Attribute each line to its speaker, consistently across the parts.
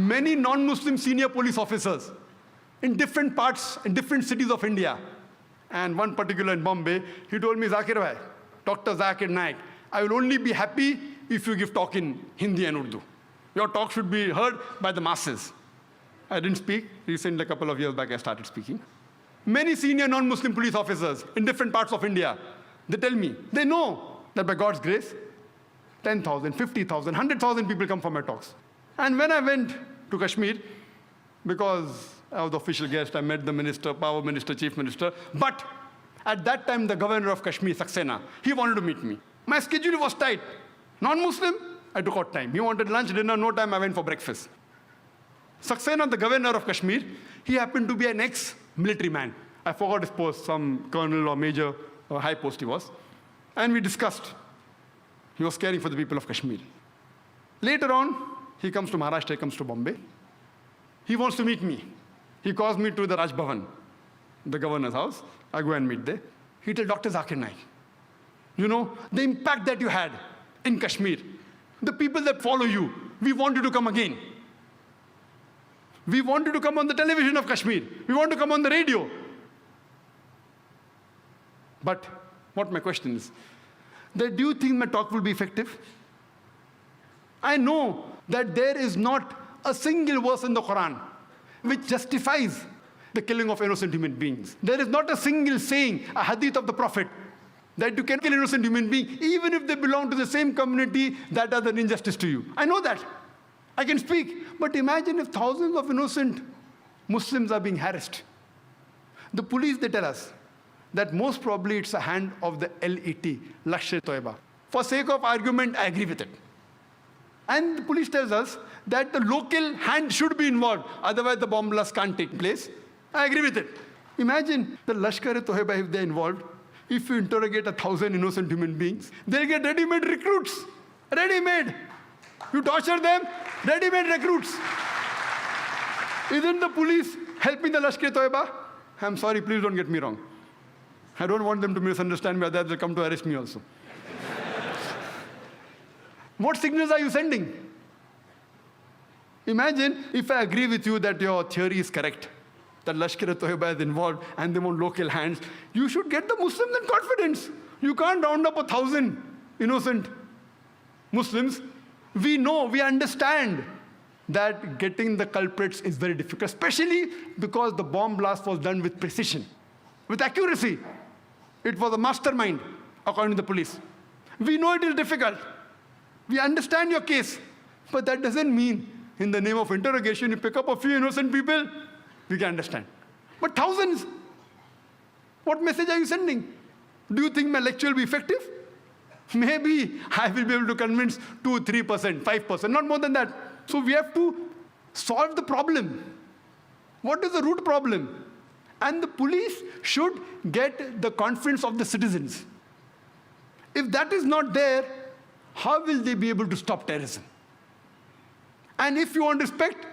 Speaker 1: many non-Muslim senior police officers in different parts, in different cities of India. And one particular in Bombay, he told me, Zakir bhai, Dr. Zakir Naik, I will only be happy if you give talk in Hindi and Urdu. Your talk should be heard by the masses. I didn't speak. Recently, a couple of years back, I started speaking. Many senior non-Muslim police officers in different parts of India, they tell me, they know that by God's grace, 10,000, 50,000, 100,000 people come for my talks. And when I went to Kashmir, because I was the official guest, I met the minister, power minister, chief minister, but at that time, the governor of Kashmir, Saxena, he wanted to meet me. My schedule was tight. Non-Muslim, I took out time. He wanted lunch, dinner, no time, I went for breakfast. Saxena, the governor of Kashmir, he happened to be an ex-military man. I forgot his post, some colonel or major or high post he was. And we discussed. He was caring for the people of Kashmir. Later on, he comes to Maharashtra, he comes to Bombay. He wants to meet me. He calls me to the Raj Bhavan, the governor's house. I go and meet there. He tells Dr. Zakir Naik, you know, the impact that you had in Kashmir, the people that follow you, we want you to come again. We want you to come on the television of Kashmir. We want to come on the radio. But what my question is, that do you think my talk will be effective? I know that there is not a single verse in the Quran which justifies the killing of innocent human beings. There is not a single saying, a hadith of the Prophet, that you can kill innocent human beings, even if they belong to the same community that does an injustice to you. I know that. I can speak. But imagine if thousands of innocent Muslims are being harassed. The police, they tell us that most probably it's a hand of the LET, Lashkar-e-Toiba. For sake of argument, I agree with it. And the police tells us that the local hand should be involved, otherwise the bomb blast can't take place. I agree with it. Imagine the Lashkar-e-Toiba, if they're involved, if you interrogate 1,000 innocent human beings, they'll get ready-made recruits. Ready-made. You torture them, ready-made recruits. Isn't the police helping the Lashkar-e-Toiba? I'm sorry, please don't get me wrong. I don't want them to misunderstand me, otherwise they'll come to arrest me also. What signals are you sending? Imagine if I agree with you that your theory is correct, that Lashkar-e-Toiba is involved and they want local hands. You should get the Muslims in confidence. You can't round up 1,000 innocent Muslims. We know, we understand that getting the culprits is very difficult, especially because the bomb blast was done with precision, with accuracy. It was a mastermind, according to the police. We know it is difficult. We understand your case. But that doesn't mean, in the name of interrogation, you pick up a few innocent people, we can understand. But thousands, what message are you sending? Do you think my lecture will be effective? Maybe I will be able to convince 2, 3%, 5%, not more than that. So we have to solve the problem. What is the root problem? And the police should get the confidence of the citizens. If that is not there, how will they be able to stop terrorism? And if you want respect,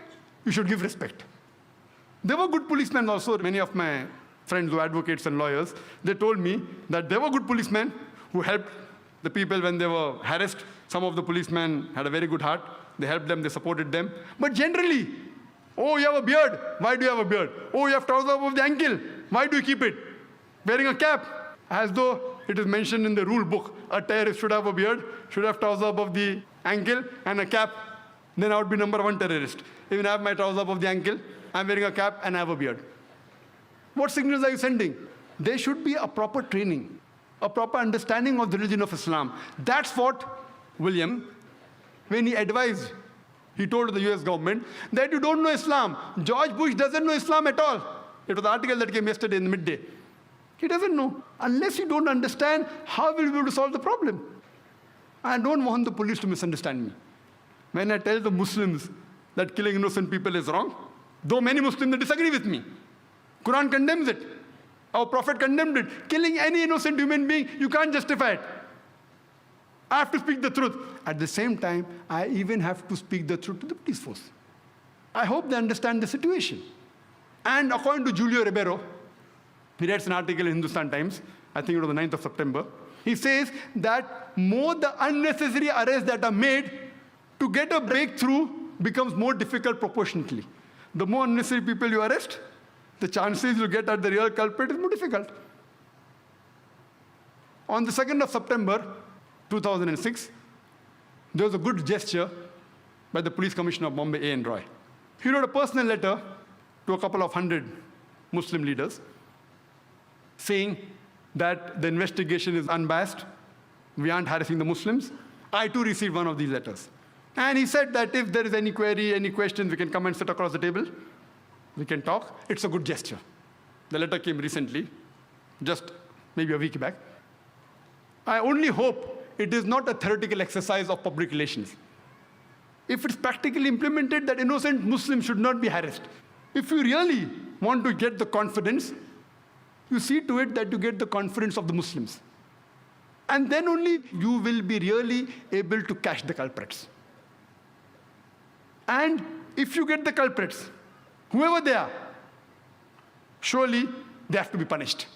Speaker 1: you should give respect. There were good policemen also. Many of my friends who are advocates and lawyers, they told me that there were good policemen who helped the people when they were harassed. Some of the policemen had a very good heart. They helped them, they supported them. But generally, oh, you have a beard. Why do you have a beard? Oh, you have trousers above the ankle. Why do you keep it? Wearing a cap. As though it is mentioned in the rule book. A terrorist should have a beard, should have trousers above the ankle and a cap. Then I would be number 1 terrorist. Even I have my trousers above the ankle, I'm wearing a cap and I have a beard. What signals are you sending? There should be a proper training, a proper understanding of the religion of Islam. That's what William, when he advised, he told the US government that you don't know Islam. George Bush doesn't know Islam at all. It was an article that came yesterday in the midday. He doesn't know. Unless you don't understand, how will we be able to solve the problem? I don't want the police to misunderstand me. When I tell the Muslims that killing innocent people is wrong, though many Muslims disagree with me, Quran condemns it. Our Prophet condemned it. Killing any innocent human being, you can't justify it. I have to speak the truth. At the same time, I even have to speak the truth to the police force. I hope they understand the situation. And according to Julio Ribeiro, he writes an article in Hindustan Times, I think it was the 9th of September, he says that more the unnecessary arrests that are made to get a breakthrough becomes more difficult proportionately. The more unnecessary people you arrest, the chances you get at the real culprit is more difficult. On the 2nd of September 2006, there was a good gesture by the Police Commissioner of Bombay, A.N. Roy. He wrote a personal letter to a couple of hundred Muslim leaders saying that the investigation is unbiased, we aren't harassing the Muslims. I too received one of these letters. And he said that if there is any query, any questions, we can come and sit across the table. We can talk. It's a good gesture. The letter came recently, just maybe a week back. I only hope it is not a theoretical exercise of public relations. If it's practically implemented, that innocent Muslims should not be harassed. If you really want to get the confidence, you see to it that you get the confidence of the Muslims. And then only you will be really able to catch the culprits. And if you get the culprits, whoever they are, surely they have to be punished.